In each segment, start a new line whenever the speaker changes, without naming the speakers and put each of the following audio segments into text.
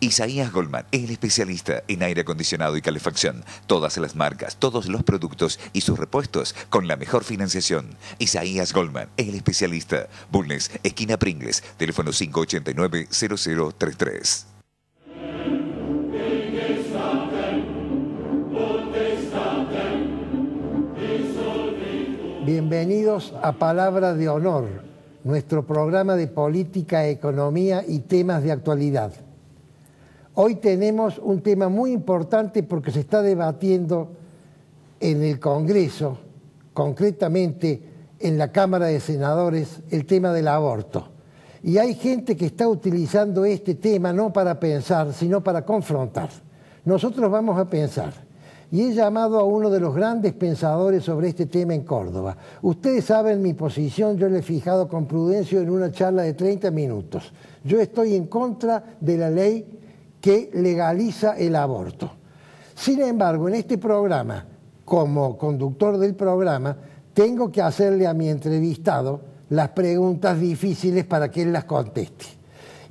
Isaías Goldman, el especialista en aire acondicionado y calefacción. Todas las marcas, todos los productos y sus repuestos con la mejor financiación. Isaías Goldman, el especialista. Bulnes, esquina Pringles, teléfono 589-0033.
Bienvenidos a Palabra de Honor, nuestro programa de política, economía y temas de actualidad. Hoy tenemos un tema muy importante porque se está debatiendo en el Congreso, concretamente en la Cámara de Senadores, el tema del aborto. Y hay gente que está utilizando este tema no para pensar, sino para confrontar. Nosotros vamos a pensar. Y he llamado a uno de los grandes pensadores sobre este tema en Córdoba. Ustedes saben mi posición, yo le he fijado con Prudencio en una charla de 30 minutos. Yo estoy en contra de la ley que legaliza el aborto. Sin embargo, en este programa, como conductor del programa, tengo que hacerle a mi entrevistado las preguntas difíciles para que él las conteste.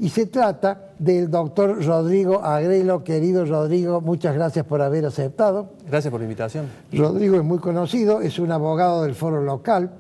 Y se trata del doctor Rodrigo Agrelo. Querido Rodrigo, muchas gracias por haber aceptado.
Gracias por la invitación.
Rodrigo es muy conocido, es un abogado del Foro Local,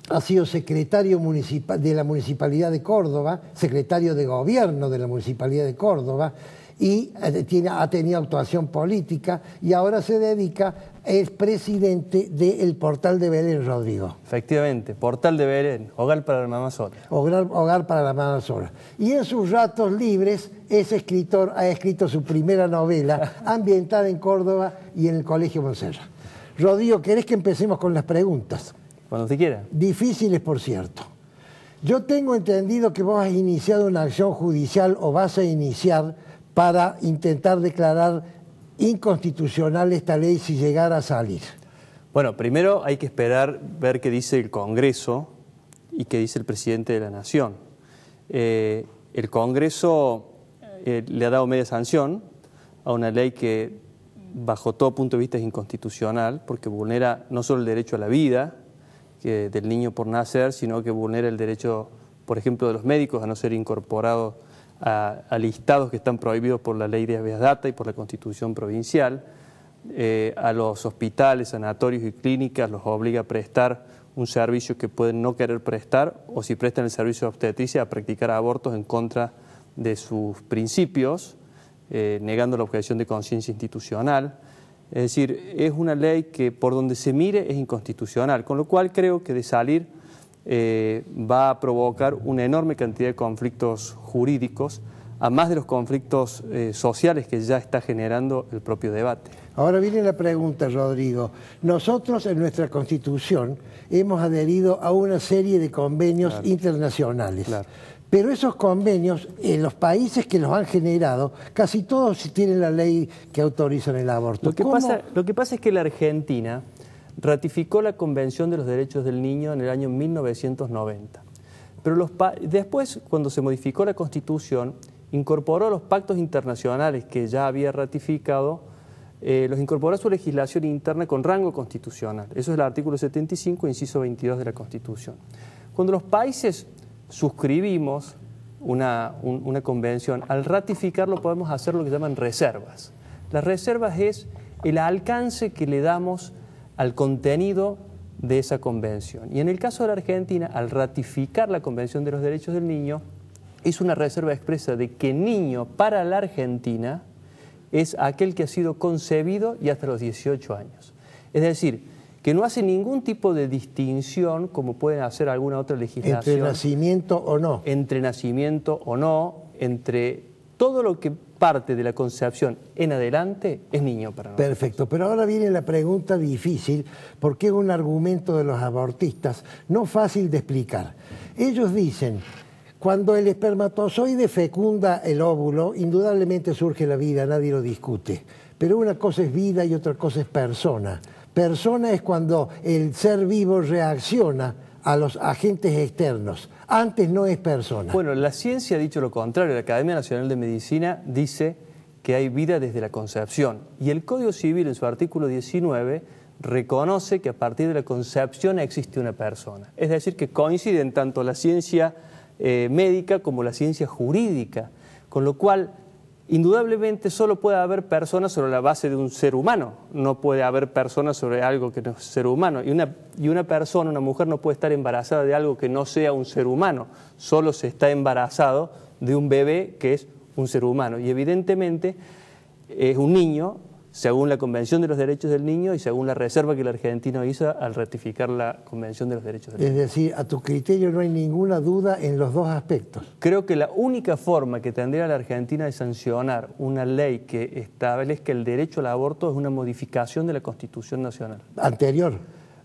ha sido secretario municipal de la Municipalidad de Córdoba, secretario de Gobierno de la Municipalidad de Córdoba, y ha tenido actuación política y ahora se dedica, es presidente del Portal de Belén, Rodrigo.
Efectivamente, Portal de Belén, Hogar para la Mamá Sola.
Hogar para la Mamá Sola. Y en sus ratos libres es escritor, ha escrito su primera novela ambientada en Córdoba y en el Colegio Montserrat. Rodrigo, ¿querés que empecemos con las preguntas?
Cuando usted quiera.
Difíciles, por cierto. Yo tengo entendido que vos has iniciado una acción judicial o vas a iniciar para intentar declarar inconstitucional esta ley si llegara a salir.
Bueno, primero hay que esperar ver qué dice el Congreso y qué dice el presidente de la Nación. El Congreso le ha dado media sanción a una ley que bajo todo punto de vista es inconstitucional porque vulnera no solo el derecho a la vida del niño por nacer, sino que vulnera el derecho, por ejemplo, de los médicos a no ser incorporados a listados que están prohibidos por la ley de habeas data y por la Constitución provincial. A los hospitales, sanatorios y clínicas los obliga a prestar un servicio que pueden no querer prestar, o si prestan el servicio de obstetricia, a practicar abortos en contra de sus principios, negando la objeción de conciencia institucional. Es decir, es una ley que por donde se mire es inconstitucional, con lo cual creo que de salir va a provocar una enorme cantidad de conflictos jurídicos, a más de los conflictos sociales que ya está generando el propio debate.
Ahora viene la pregunta, Rodrigo. Nosotros en nuestra Constitución hemos adherido a una serie de convenios internacionales. Claro. Pero esos convenios, en los países que los han generado, casi todos tienen la ley que autoriza el aborto.
Lo que pasa es que la Argentina ratificó la Convención de los Derechos del Niño en el año 1990. Pero después, cuando se modificó la Constitución, incorporó los pactos internacionales que ya había ratificado, los incorporó a su legislación interna con rango constitucional. Eso es el artículo 75, inciso 22 de la Constitución. Cuando los países suscribimos una convención, al ratificarlo podemos hacer lo que llaman reservas. Las reservas es el alcance que le damos al contenido de esa convención. Y en el caso de la Argentina, al ratificar la Convención de los Derechos del Niño, hizo una reserva expresa de que niño para la Argentina es aquel que ha sido concebido y hasta los 18 años. Es decir, que no hace ningún tipo de distinción, como pueden hacer alguna otra legislación.
¿Entre nacimiento o no?
Entre nacimiento o no, entre todo lo que parte de la concepción en adelante es niño para nosotros.
Perfecto, pero ahora viene la pregunta difícil, porque es un argumento de los abortistas no fácil de explicar. Ellos dicen, cuando el espermatozoide fecunda el óvulo, indudablemente surge la vida, nadie lo discute, pero una cosa es vida y otra cosa es persona. Persona es cuando el ser vivo reacciona a los agentes externos. Antes no es persona.
Bueno, la ciencia ha dicho lo contrario. La Academia Nacional de Medicina dice que hay vida desde la concepción. Y el Código Civil, en su artículo 19, reconoce que a partir de la concepción existe una persona. Es decir, que coinciden tanto la ciencia médica como la ciencia jurídica. Con lo cual, indudablemente solo puede haber personas sobre la base de un ser humano, no puede haber personas sobre algo que no es ser humano. Y una persona, una mujer, no puede estar embarazada de algo que no sea un ser humano, solo se está embarazado de un bebé que es un ser humano. Y evidentemente es un niño, según la Convención de los Derechos del Niño y según la reserva que el argentino hizo al ratificar la Convención de los Derechos del Niño.
Es decir, a tu criterio no hay ninguna duda en los dos aspectos.
Creo que la única forma que tendría la Argentina de sancionar una ley que establezca el derecho al aborto es una modificación de la Constitución Nacional.
¿Anterior?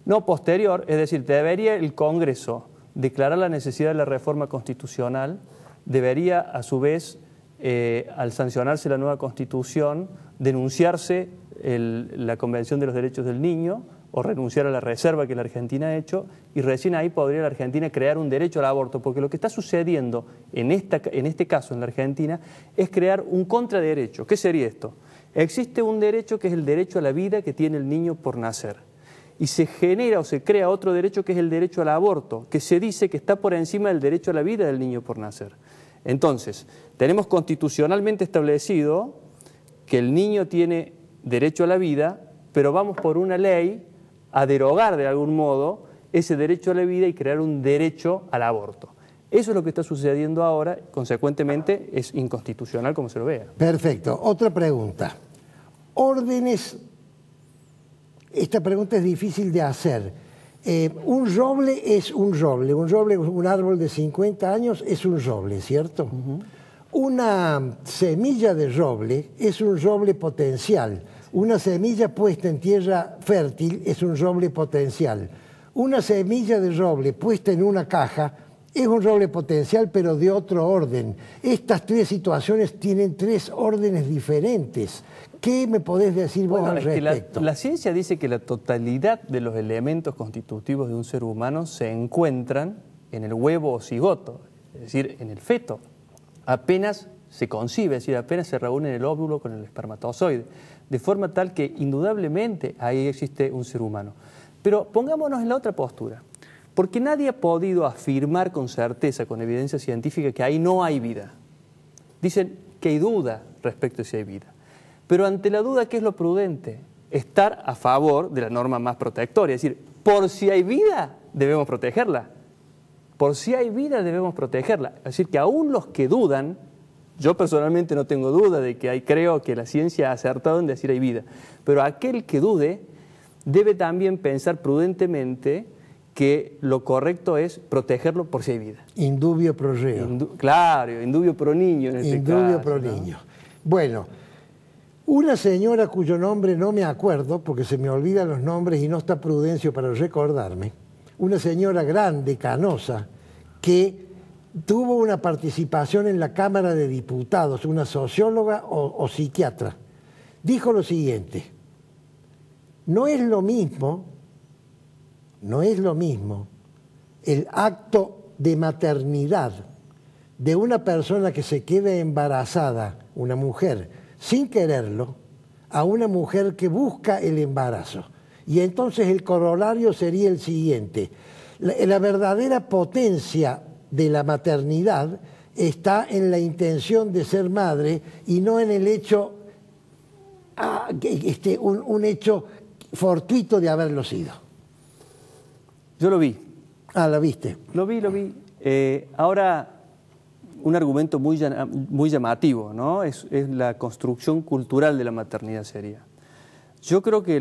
No, posterior, es decir, debería el Congreso declarar la necesidad de la reforma constitucional, debería a su vez, al sancionarse la nueva Constitución, denunciarse la Convención de los Derechos del Niño o renunciar a la reserva que la Argentina ha hecho, y recién ahí podría la Argentina crear un derecho al aborto, porque lo que está sucediendo en este caso en la Argentina es crear un contraderecho. ¿Qué sería esto? Existe un derecho que es el derecho a la vida que tiene el niño por nacer, y se genera o se crea otro derecho que es el derecho al aborto, que se dice que está por encima del derecho a la vida del niño por nacer. Entonces, tenemos constitucionalmente establecido que el niño tiene derecho a la vida, pero vamos por una ley a derogar de algún modo ese derecho a la vida y crear un derecho al aborto. Eso es lo que está sucediendo ahora, consecuentemente es inconstitucional como se lo vea.
Perfecto. Otra pregunta. Órdenes, esta pregunta es difícil de hacer. Un roble es un roble, un árbol de 50 años es un roble, ¿cierto? Una semilla de roble es un roble potencial. Una semilla puesta en tierra fértil es un roble potencial. Una semilla de roble puesta en una caja es un roble potencial, pero de otro orden. Estas tres situaciones tienen tres órdenes diferentes. ¿Qué me podés decir vos al respecto?
La ciencia dice que la totalidad de los elementos constitutivos de un ser humano se encuentran en el huevo o cigoto, es decir, en el feto. Apenas se concibe, es decir, apenas se reúne el óvulo con el espermatozoide, de forma tal que indudablemente ahí existe un ser humano. Pero pongámonos en la otra postura, porque nadie ha podido afirmar con certeza, con evidencia científica, que ahí no hay vida. Dicen que hay duda respecto a si hay vida. Pero ante la duda, ¿qué es lo prudente? Estar a favor de la norma más protectora, es decir, por si hay vida, debemos protegerla. Por si hay vida, debemos protegerla. Es decir, que aún los que dudan, yo personalmente no tengo duda de que creo que la ciencia ha acertado en decir hay vida, pero aquel que dude debe también pensar prudentemente que lo correcto es protegerlo por si hay vida.
Indubio pro reo.
Claro, indubio pro niño en este caso.
Indubio pro niño. Bueno, una señora cuyo nombre no me acuerdo, porque se me olvidan los nombres y no está Prudencio para recordarme, una señora grande, canosa, que tuvo una participación en la Cámara de Diputados, una socióloga o psiquiatra, dijo lo siguiente: no es lo mismo el acto de maternidad de una persona que se queda embarazada, una mujer, sin quererlo, a una mujer que busca el embarazo. Y entonces el corolario sería el siguiente: la verdadera potencia de la maternidad está en la intención de ser madre y no en el hecho un hecho fortuito de haberlo sido.
Yo lo vi.
Ah, ¿lo viste?
Lo vi. Ahora, un argumento muy llamativo, ¿no? Es la construcción cultural de la maternidad sería. Yo creo que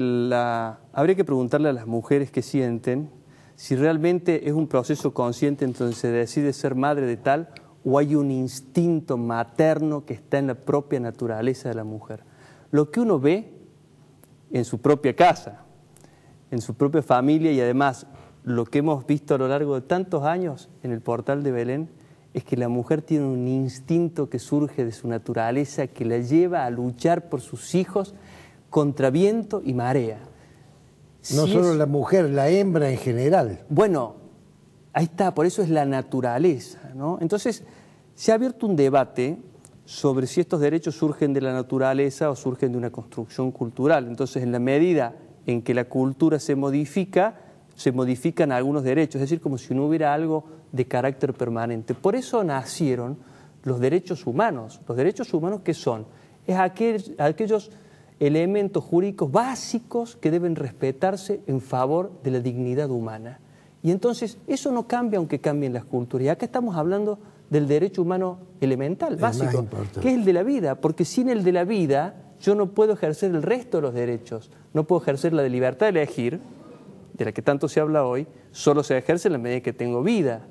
habría que preguntarle a las mujeres que sienten si realmente es un proceso consciente en donde se decide ser madre de tal o hay un instinto materno que está en la propia naturaleza de la mujer. Lo que uno ve en su propia casa, en su propia familia y además lo que hemos visto a lo largo de tantos años en el portal de Belén es que la mujer tiene un instinto que surge de su naturaleza que la lleva a luchar por sus hijos contra viento y marea.
No solo la mujer, la hembra en general.
Bueno, ahí está, por eso es la naturaleza, ¿no? Entonces, se ha abierto un debate sobre si estos derechos surgen de la naturaleza o surgen de una construcción cultural. Entonces, en la medida en que la cultura se modifican algunos derechos, es decir, como si no hubiera algo de carácter permanente. Por eso nacieron los derechos humanos. ¿Los derechos humanos qué son? Es aquellos elementos jurídicos básicos que deben respetarse en favor de la dignidad humana. Y entonces eso no cambia aunque cambien las culturas. Y acá estamos hablando del derecho humano elemental, básico, que es el de la vida, porque sin el de la vida yo no puedo ejercer el resto de los derechos. No puedo ejercer la de libertad de elegir, de la que tanto se habla hoy, solo se ejerce en la medida que tengo vida.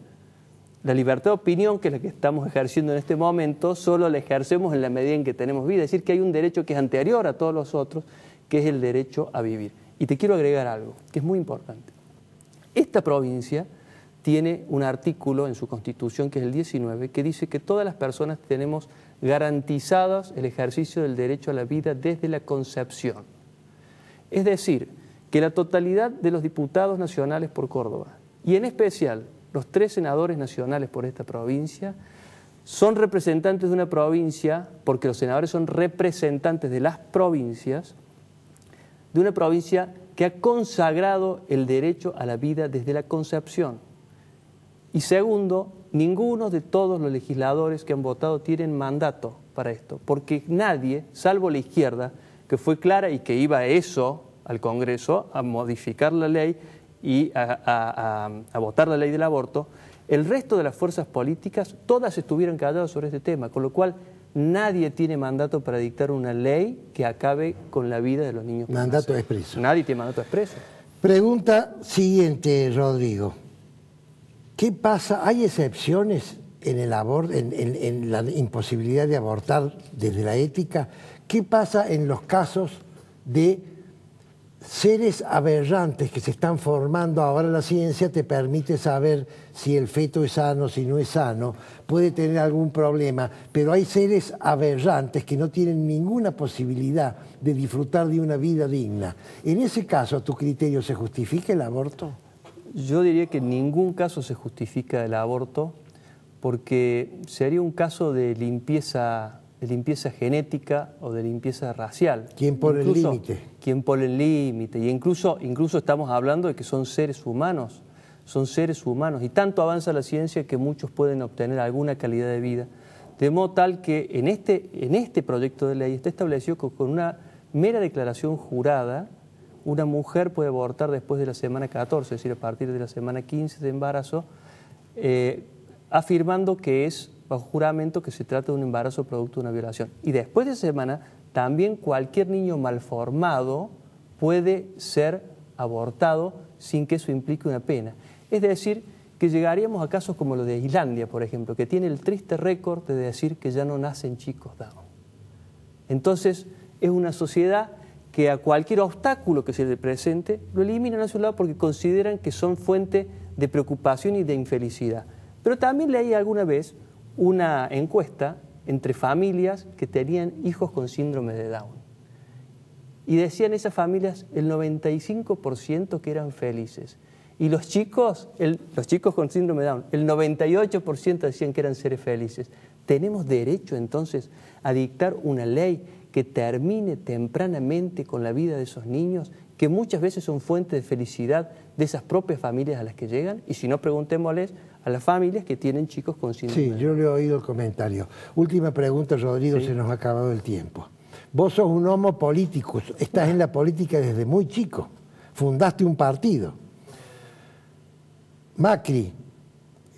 La libertad de opinión, que es la que estamos ejerciendo en este momento, solo la ejercemos en la medida en que tenemos vida. Es decir, que hay un derecho que es anterior a todos los otros, que es el derecho a vivir. Y te quiero agregar algo, que es muy importante. Esta provincia tiene un artículo en su Constitución, que es el 19, que dice que todas las personas tenemos garantizados el ejercicio del derecho a la vida desde la concepción. Es decir, que la totalidad de los diputados nacionales por Córdoba, y en especial los 3 senadores nacionales por esta provincia, son representantes de una provincia, porque los senadores son representantes de las provincias, de una provincia que ha consagrado el derecho a la vida desde la concepción. Y segundo, ninguno de todos los legisladores que han votado tienen mandato para esto, porque nadie, salvo la izquierda, que fue clara y que iba a eso, al Congreso, a modificar la ley y a votar la ley del aborto, el resto de las fuerzas políticas, todas estuvieron calladas sobre este tema, con lo cual nadie tiene mandato para dictar una ley que acabe con la vida de los niños.
Mandato expreso.
Nadie tiene mandato expreso.
Pregunta siguiente, Rodrigo. ¿Qué pasa? ¿Hay excepciones en el aborto, en la imposibilidad de abortar desde la ética? ¿Qué pasa en los casos de seres aberrantes que se están formando? Ahora la ciencia te permite saber si el feto es sano, si no es sano, puede tener algún problema, pero hay seres aberrantes que no tienen ninguna posibilidad de disfrutar de una vida digna. En ese caso, ¿a tu criterio se justifica el aborto?
Yo diría que en ningún caso se justifica el aborto, porque sería un caso de limpieza genética o de limpieza racial.
¿Quién pone el límite?
¿Quién pone el límite? Y incluso estamos hablando de que son seres humanos, y tanto avanza la ciencia que muchos pueden obtener alguna calidad de vida. De modo tal que en este proyecto de ley está establecido que con una mera declaración jurada, una mujer puede abortar después de la semana 14, es decir, a partir de la semana 15 de embarazo, afirmando que es bajo juramento que se trata de un embarazo producto de una violación. Y después de esa semana, también cualquier niño malformado puede ser abortado sin que eso implique una pena. Es decir, que llegaríamos a casos como los de Islandia, por ejemplo, que tiene el triste récord de decir que ya no nacen chicos Down. Entonces, es una sociedad que a cualquier obstáculo que se le presente, lo eliminan a su lado porque consideran que son fuente de preocupación y de infelicidad. Pero también leí alguna vez una encuesta entre familias que tenían hijos con síndrome de Down. Y decían esas familias el 95% que eran felices. Y los chicos con síndrome de Down, el 98% decían que eran seres felices. ¿Tenemos derecho entonces a dictar una ley que termine tempranamente con la vida de esos niños, que muchas veces son fuente de felicidad de esas propias familias a las que llegan? Y si no, preguntémosles a las familias que tienen chicos con síndrome de Down.
Sí, yo le he oído el comentario. Última pregunta, Rodrigo, sí. Se nos ha acabado el tiempo. Vos sos un homo politicus, estás en la política desde muy chico, fundaste un partido. Macri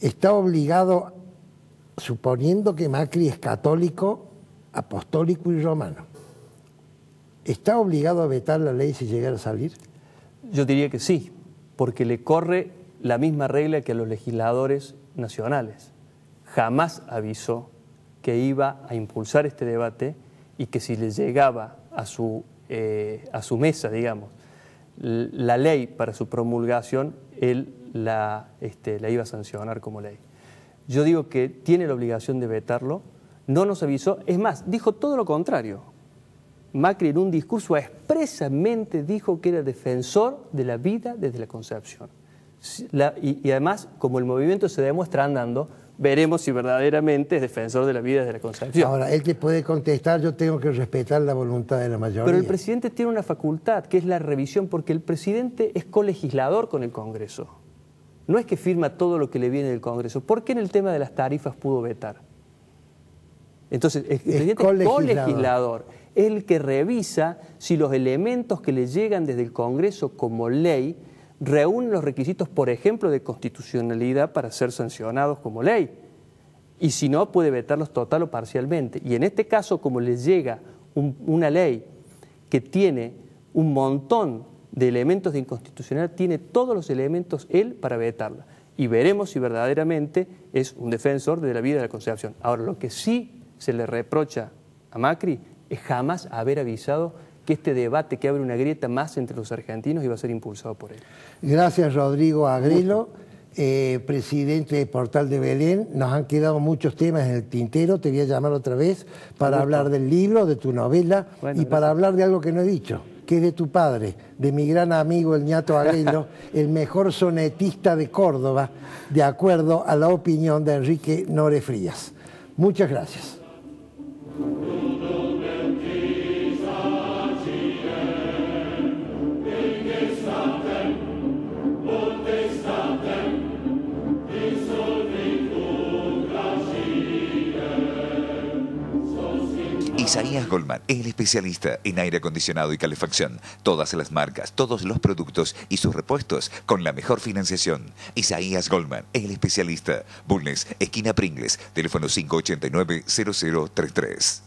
está obligado, suponiendo que Macri es católico, apostólico y romano, ¿está obligado a vetar la ley si llegara a salir?
Yo diría que sí, porque le corre la misma regla que a los legisladores nacionales. Jamás avisó que iba a impulsar este debate y que si le llegaba a su mesa, digamos, la ley para su promulgación, él la iba a sancionar como ley. Yo digo que tiene la obligación de vetarlo, no nos avisó, es más, dijo todo lo contrario. Macri en un discurso expresamente dijo que era defensor de la vida desde la concepción. Y además, como el movimiento se demuestra andando, veremos si verdaderamente es defensor de la vida desde la concepción.
Ahora, él te puede contestar, yo tengo que respetar la voluntad de la mayoría.
Pero el presidente tiene una facultad, que es la revisión, porque el presidente es colegislador con el Congreso. No es que firma todo lo que le viene del Congreso. ¿Por qué en el tema de las tarifas pudo vetar? Entonces, el presidente es colegislador, es el que revisa si los elementos que le llegan desde el Congreso como ley reúnen los requisitos, por ejemplo, de constitucionalidad para ser sancionados como ley. Y si no, puede vetarlos total o parcialmente. Y en este caso, como les llega una ley que tiene un montón de elementos de inconstitucionalidad, tiene todos los elementos él para vetarla. Y veremos si verdaderamente es un defensor de la vida de la concepción. Ahora, lo que sí se le reprocha a Macri es jamás haber avisado que este debate que abre una grieta más entre los argentinos iba a ser impulsado por él.
Gracias, Rodrigo Agrelo, presidente de Portal de Belén. Nos han quedado muchos temas en el tintero, te voy a llamar otra vez para hablar del libro, de tu novela, y para hablar de algo que no he dicho, que es de tu padre, de mi gran amigo el ñato Agrelo, el mejor sonetista de Córdoba, de acuerdo a la opinión de Enrique Nore Frías. Muchas gracias.
Isaías Goldman, el especialista en aire acondicionado y calefacción. Todas las marcas, todos los productos y sus repuestos con la mejor financiación. Isaías Goldman, el especialista. Bulnes, esquina Pringles, teléfono 589-0033.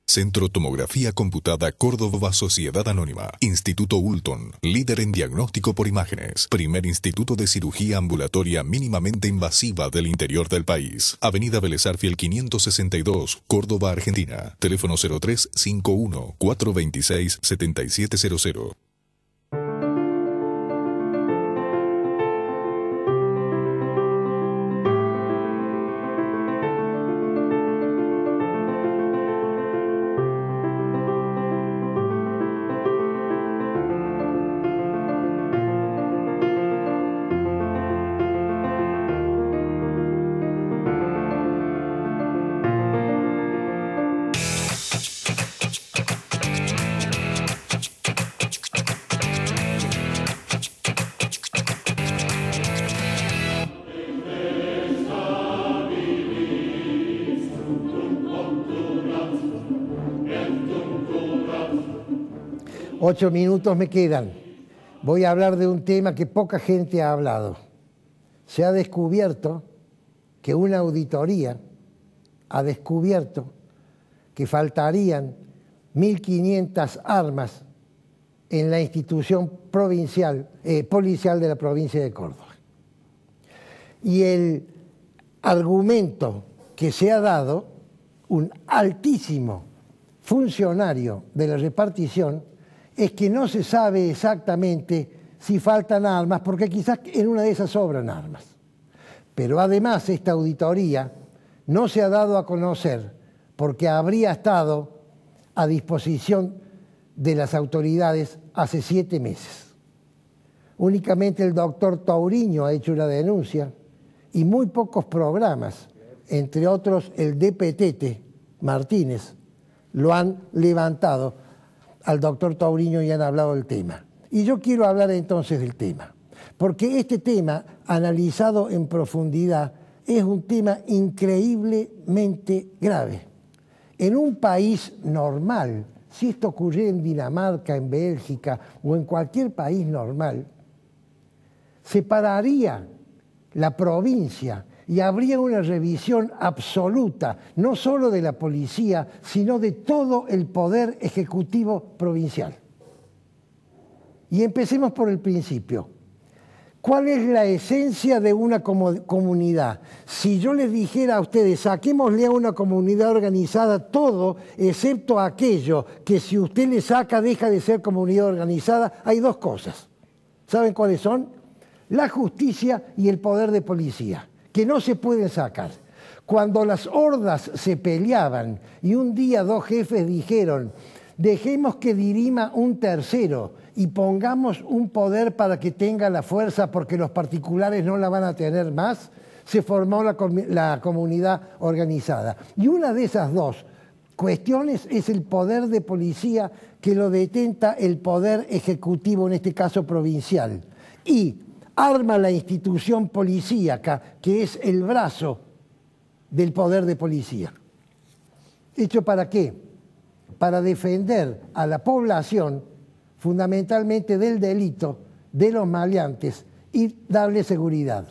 Centro Tomografía Computada Córdoba Sociedad Anónima. Instituto Ulton, líder en diagnóstico por imágenes. Primer instituto de cirugía ambulatoria mínimamente invasiva del interior del país. Avenida Vélez Arfiel 562, Córdoba, Argentina. Teléfono 0351-426-7700.
Ocho minutos me quedan. Voy a hablar de un tema que poca gente ha hablado. Se ha descubierto que una auditoría ha descubierto que faltarían 1.500 armas en la institución policial de la provincia de Córdoba. Y el argumento que se ha dado, un altísimo funcionario de la repartición, es que no se sabe exactamente si faltan armas, porque quizás en una de esas sobran armas. Pero además esta auditoría no se ha dado a conocer porque habría estado a disposición de las autoridades hace 7 meses. Únicamente el doctor Tauriño ha hecho una denuncia y muy pocos programas, entre otros el DPTT Martínez, lo han levantado al doctor Tauriño y han hablado del tema. Y yo quiero hablar entonces del tema, porque este tema, analizado en profundidad, es un tema increíblemente grave. En un país normal, si esto ocurriera en Dinamarca, en Bélgica o en cualquier país normal, separaría la provincia y habría una revisión absoluta, no solo de la policía, sino de todo el poder ejecutivo provincial. Y empecemos por el principio. ¿Cuál es la esencia de una comunidad? Si yo les dijera a ustedes, saquémosle a una comunidad organizada todo, excepto aquello que si usted le saca deja de ser comunidad organizada, hay dos cosas. ¿Saben cuáles son? La justicia y el poder de policía, que no se pueden sacar. Cuando las hordas se peleaban y un día dos jefes dijeron, dejemos que dirima un tercero y pongamos un poder para que tenga la fuerza porque los particulares no la van a tener más, se formó la comunidad organizada. Y una de esas dos cuestiones es el poder de policía que lo detenta el poder ejecutivo, en este caso provincial. Y arma la institución policíaca, que es el brazo del poder de policía. ¿Hecho para qué? Para defender a la población fundamentalmente del delito, de los maleantes y darle seguridad.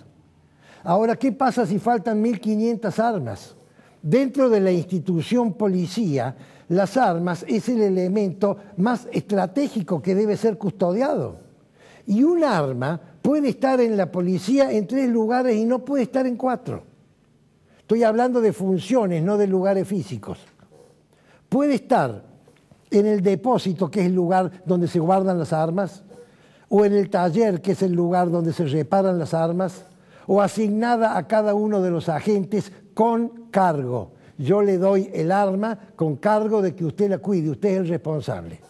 Ahora, ¿qué pasa si faltan 1.500 armas? Dentro de la institución policía, las armas es el elemento más estratégico que debe ser custodiado. Y un arma puede estar en la policía en 3 lugares y no puede estar en 4. Estoy hablando de funciones, no de lugares físicos. Puede estar en el depósito, que es el lugar donde se guardan las armas, o en el taller, que es el lugar donde se reparan las armas, o asignada a cada uno de los agentes con cargo. Yo le doy el arma con cargo de que usted la cuide, usted es el responsable.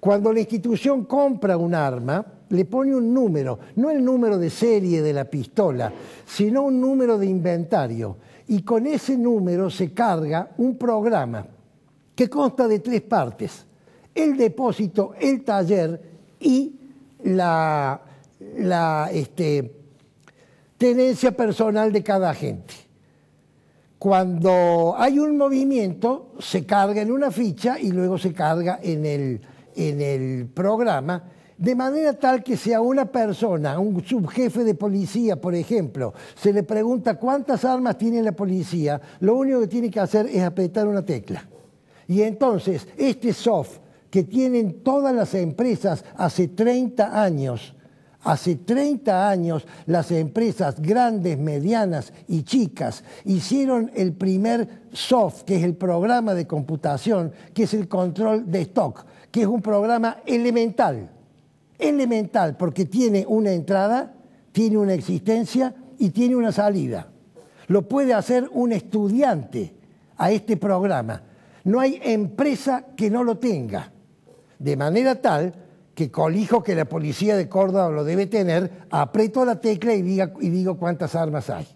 Cuando la institución compra un arma, le pone un número, no el número de serie de la pistola, sino un número de inventario. Y con ese número se carga un programa que consta de 3 partes: el depósito, el taller y la tenencia personal de cada agente. Cuando hay un movimiento, se carga en una ficha y luego se carga en el programa, de manera tal que si a una persona, a un subjefe de policía, por ejemplo, se le pregunta cuántas armas tiene la policía, lo único que tiene que hacer es apretar una tecla. Y entonces, este soft que tienen todas las empresas hace 30 años, las empresas grandes, medianas y chicas hicieron el primer soft, que es el programa de computación, que es el control de stock, que es un programa elemental, porque tiene una entrada, tiene una existencia y tiene una salida. Lo puede hacer un estudiante a este programa. No hay empresa que no lo tenga, de manera tal que colijo que la policía de Córdoba lo debe tener, aprieto la tecla y digo cuántas armas hay.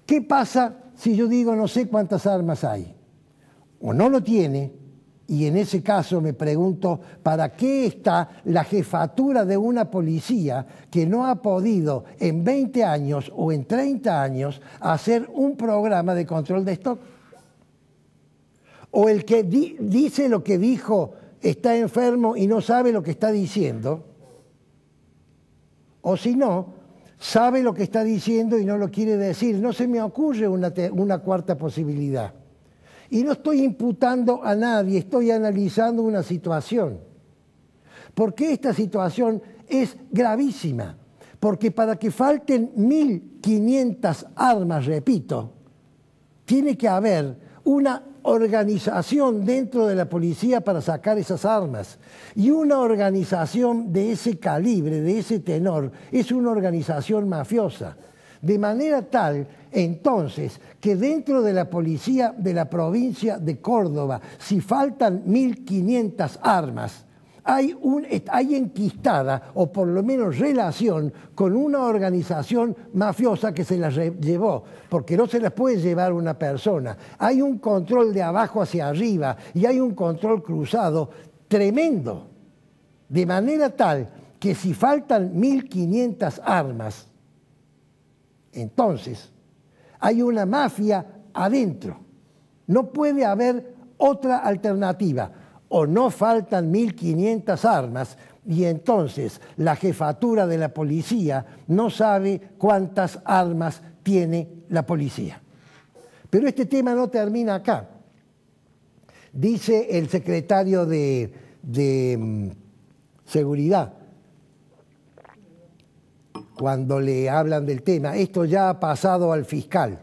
¿Qué pasa si yo digo no sé cuántas armas hay? O no lo tiene, y en ese caso me pregunto, ¿para qué está la jefatura de una policía que no ha podido en 20 años o en 30 años hacer un programa de control de stock? O el que dice lo que dijo está enfermo y no sabe lo que está diciendo, o si no, sabe lo que está diciendo y no lo quiere decir. No se me ocurre una cuarta posibilidad. Y no estoy imputando a nadie, estoy analizando una situación. Porque esta situación es gravísima. Porque para que falten 1.500 armas, repito, tiene que haber una organización dentro de la policía para sacar esas armas. Y una organización de ese calibre, de ese tenor, es una organización mafiosa. De manera tal, entonces, que dentro de la policía de la provincia de Córdoba, si faltan 1.500 armas, hay enquistada, o por lo menos relación, con una organización mafiosa que se las llevó, porque no se las puede llevar una persona. Hay un control de abajo hacia arriba y hay un control cruzado tremendo, de manera tal que si faltan 1.500 armas, entonces hay una mafia adentro. No puede haber otra alternativa. O no faltan 1.500 armas y entonces la jefatura de la policía no sabe cuántas armas tiene la policía. Pero este tema no termina acá. Dice el secretario de Seguridad, cuando le hablan del tema, esto ya ha pasado al fiscal.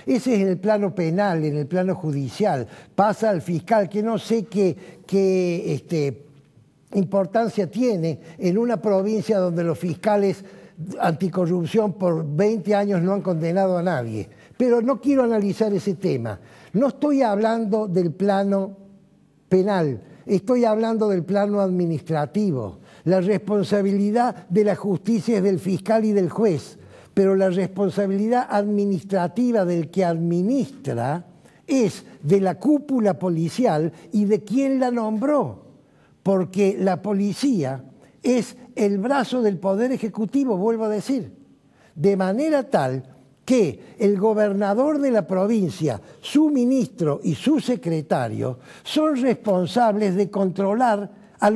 Ese es en el plano penal, en el plano judicial. Pasa al fiscal, que no sé qué importancia tiene en una provincia donde los fiscales anticorrupción por 20 años no han condenado a nadie. Pero no quiero analizar ese tema. No estoy hablando del plano penal, estoy hablando del plano administrativo. La responsabilidad de la justicia es del fiscal y del juez, pero la responsabilidad administrativa del que administra es de la cúpula policial y de quien la nombró, porque la policía es el brazo del Poder Ejecutivo, vuelvo a decir, de manera tal que el gobernador de la provincia, su ministro y su secretario son responsables de controlar a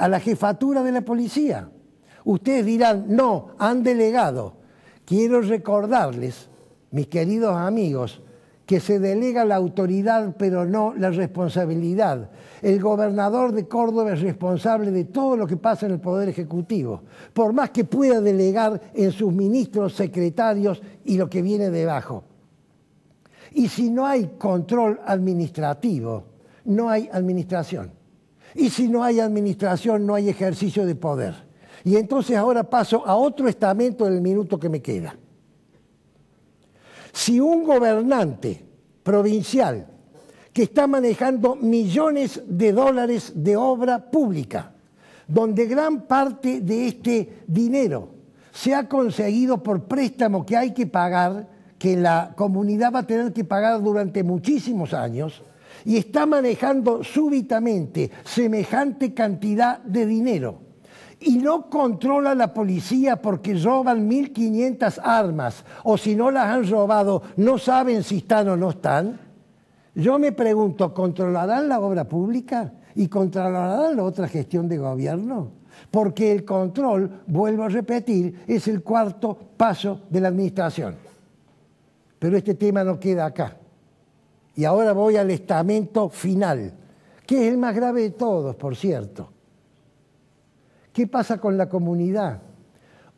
la jefatura de la policía. Ustedes dirán, no, han delegado. Quiero recordarles, mis queridos amigos, que se delega la autoridad pero no la responsabilidad. El gobernador de Córdoba es responsable de todo lo que pasa en el Poder Ejecutivo, por más que pueda delegar en sus ministros, secretarios y lo que viene debajo. Y si no hay control administrativo, no hay administración. Y si no hay administración, no hay ejercicio de poder. Y entonces ahora paso a otro estamento en el minuto que me queda. Si un gobernante provincial que está manejando millones de dólares de obra pública, donde gran parte de este dinero se ha conseguido por préstamo que hay que pagar, que la comunidad va a tener que pagar durante muchísimos años, y está manejando súbitamente semejante cantidad de dinero, y no controla la policía porque roban 1.500 armas, o si no las han robado, no saben si están o no están. Yo me pregunto, ¿controlarán la obra pública y controlarán la otra gestión de gobierno? Porque el control, vuelvo a repetir, es el cuarto paso de la administración. Pero este tema no queda acá. Y ahora voy al estamento final, que es el más grave de todos, por cierto. ¿Qué pasa con la comunidad?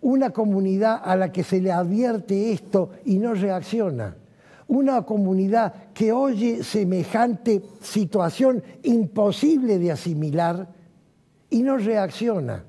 Una comunidad a la que se le advierte esto y no reacciona. Una comunidad que oye semejante situación imposible de asimilar y no reacciona.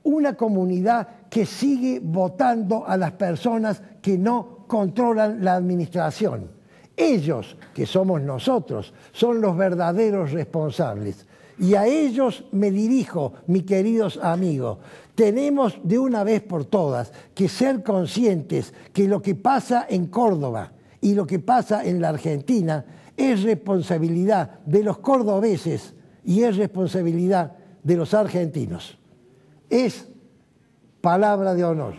Una comunidad que sigue votando a las personas que no controlan la administración. Ellos, que somos nosotros, son los verdaderos responsables. Y a ellos me dirijo, mis queridos amigos. Tenemos de una vez por todas que ser conscientes que lo que pasa en Córdoba y lo que pasa en la Argentina es responsabilidad de los cordobeses y es responsabilidad de los argentinos. Es palabra de honor.